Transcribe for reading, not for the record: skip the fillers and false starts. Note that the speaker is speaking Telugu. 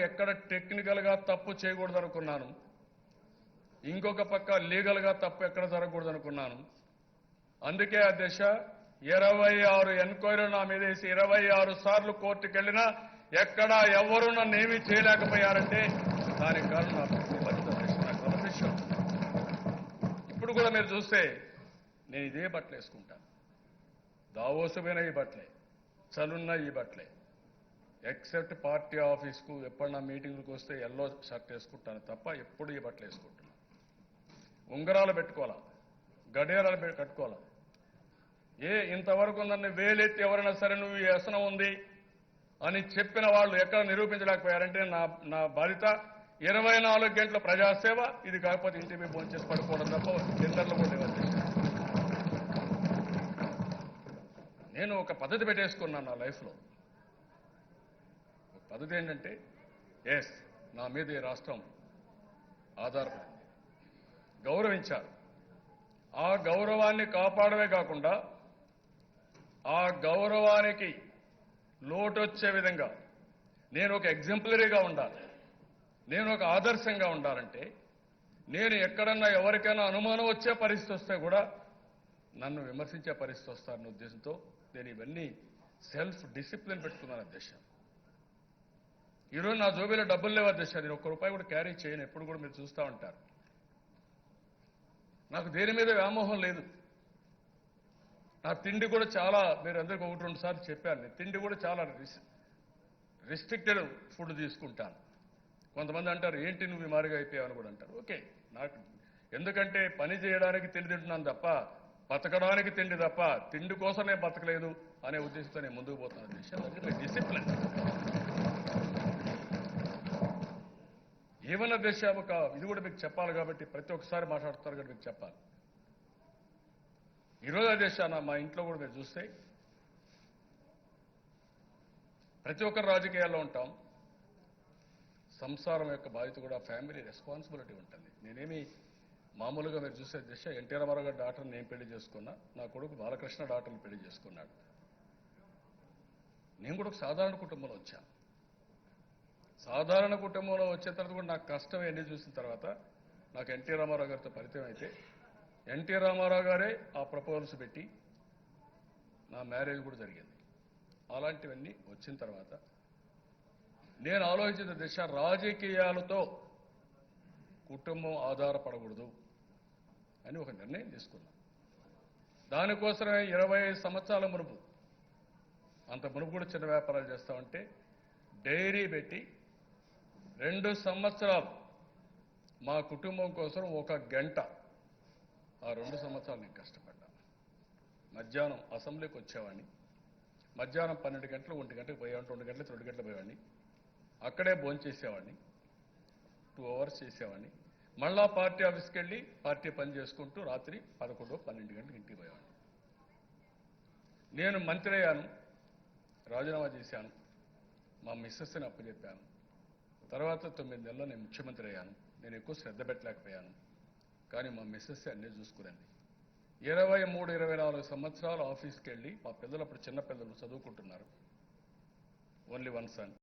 ఎక్కడ టెక్నికల్గా తప్పు చేయకూడదు అనుకున్నాను, ఇంకొక పక్క లీగల్గా తప్పు ఎక్కడ జరగకూడదు అనుకున్నాను. అందుకే అధ్యక్ష 26 ఎంక్వైరీలు నా మీద వేసి 26 సార్లు కోర్టుకు వెళ్ళినా ఎక్కడా ఎవరు నన్ను ఏమీ చేయలేకపోయారంటే దానికి కారణం నా క్రమశిక్షణ. ఇప్పుడు కూడా మీరు చూస్తే నేను ఇదే బట్టలు వేసుకుంటాను, దావోసుమైన ఈ బట్టలే, చలున్న ఈ బట్టలే, ఎక్సెప్ట్ పార్టీ ఆఫీస్కు ఎప్పుడు నా మీటింగ్లకు వస్తే ఎల్లో షర్ట్ వేసుకుంటాను తప్ప ఎప్పుడు ఈ బట్టలు వేసుకుంటున్నాను. ఉంగరాలు పెట్టుకోవాలా, గడియారాలు కట్టుకోవాలా. ఇంతవరకు నన్ను వేలెత్తి ఎవరైనా సరే నువ్వు ఈ వ్యసనం ఉంది అని చెప్పిన వాళ్ళు ఎక్కడ నిరూపించలేకపోయారంటే నా బాధ్యత 24 గంటల ప్రజాసేవ. ఇది కాకపోతే ఇంటికి ఫోన్ చేసి పడుకోవడం తప్ప టెండర్లు కూడా లేవు. నేను ఒక పద్ధతి పెట్టేసుకున్నాను నా లైఫ్లో. ఒక పద్ధతి ఏంటంటే నా మీద ఈ రాష్ట్రం ఆధారపడింది, గౌరవించారు. ఆ గౌరవాన్ని కాపాడమే కాకుండా ఆ గౌరవానికి లోటొచ్చే విధంగా నేను ఒక ఎగ్జాంపులరీగా ఉండాలి, నేను ఒక ఆదర్శంగా ఉండాలంటే నేను ఎక్కడన్నా ఎవరికైనా అనుమానం వచ్చే పరిస్థితి వస్తే కూడా నన్ను విమర్శించే పరిస్థితి వస్తారన్న ఉద్దేశంతో నేను ఇవన్నీ సెల్ఫ్ డిసిప్లిన్ పెట్టుకున్నాను అధ్యక్ష. ఈరోజు నా జోబీలో డబ్బులు లేవు అధ్యక్ష, నేను ఒక్క రూపాయి కూడా క్యారీ చేయను. ఎప్పుడు కూడా మీరు చూస్తూ ఉంటారు, నాకు దేని మీద వ్యామోహం లేదు. నా తిండి కూడా చాలా, మీరు అందరికీ 1-2 సార్లు చెప్పాను, నేను తిండి కూడా చాలా రిస్ట్రిక్టెడ్ ఫుడ్ తీసుకుంటాను. కొంతమంది అంటారు ఏంటి నువ్వు మారిగా అయిపోయావని కూడా అంటారు. ఓకే, నాకు ఎందుకంటే పని చేయడానికి తిండి తింటున్నాను తప్ప బతకడానికి తిండి తప్ప తిండి కోసం నేను బతకలేదు అనే ఉద్దేశంతో నేను ముందుకు పోతున్నాను. డిసిప్లిన్ ఏమన్నా దేశ ఒక ఇది కూడా మీకు చెప్పాలి కాబట్టి ప్రతి ఒక్కసారి మాట్లాడుతున్నారు కాబట్టి మీకు చెప్పాలి. ఈరోజు దేశాన మా ఇంట్లో కూడా మీరు చూస్తే ప్రతి ఒక్కరు రాజకీయాల్లో ఉంటాం, సంసారం యొక్క బాధ్యత కూడా ఫ్యామిలీ రెస్పాన్సిబిలిటీ ఉంటుంది. నేనేమి మామూలుగా మీరు చూసే దిశ ఎన్టీ రామారావు గారి డాక్టర్ని నేను పెళ్లి చేసుకున్నా, నా కొడుకు బాలకృష్ణ డాక్టర్ని పెళ్లి చేసుకున్నాడు. నేను కూడా ఒక సాధారణ కుటుంబంలో వచ్చాను. సాధారణ కుటుంబంలో వచ్చిన తర్వాత కూడా నాకు కష్టం ఎన్ని చూసిన తర్వాత నాకు ఎన్టీ రామారావు గారితో పరిచయం అయితే ఎన్టీ రామారావు గారే ఆ ప్రపోజల్స్ పెట్టి నా మ్యారేజ్ కూడా జరిగింది. అలాంటివన్నీ వచ్చిన తర్వాత నేను ఆలోచించిన దిశ రాజకీయాలతో కుటుంబం ఆధారపడకూడదు అని ఒక నిర్ణయం తీసుకున్నాను. దానికోసమే 25 సంవత్సరాల మునుపు, అంత మునుపు కూడా చిన్న వ్యాపారాలు చేస్తామంటే డైరీ పెట్టి 2 సంవత్సరాలు మా కుటుంబం కోసం 1 గంట, ఆ 2 సంవత్సరాలు నేను కష్టపడ్డా. మధ్యాహ్నం అసెంబ్లీకి వచ్చేవాడిని, మధ్యాహ్నం 12 గంటలు 1 గంటకు పోయేవాడిని, 2 గంటలకు 2 గంటలు పోయేవాడిని, అక్కడే భోంచేసేవాడిని, 2 అవర్స్ చేసేవాడిని, మళ్ళా పార్టీ ఆఫీస్కి వెళ్ళి పార్టీ పని చేసుకుంటూ రాత్రి 11-12 గంటలకు ఇంటికి పోయేవాడిని. నేను మంత్రి అయ్యాను, రాజీనామా చేశాను, మా మిస్సెస్ని అప్పచెప్పాను. తర్వాత 9 నెలల్లో నేను ముఖ్యమంత్రి అయ్యాను. నేను ఎక్కువ శ్రద్ధ పెట్టలేకపోయాను, కానీ మా మిస్సెస్ అన్నీ చూసుకునేది. 23-24 సంవత్సరాలు ఆఫీస్కి వెళ్ళి మా పిల్లలు అప్పుడు చిన్న పిల్లలు చదువుకుంటున్నారు, ఓన్లీ 1 సన్.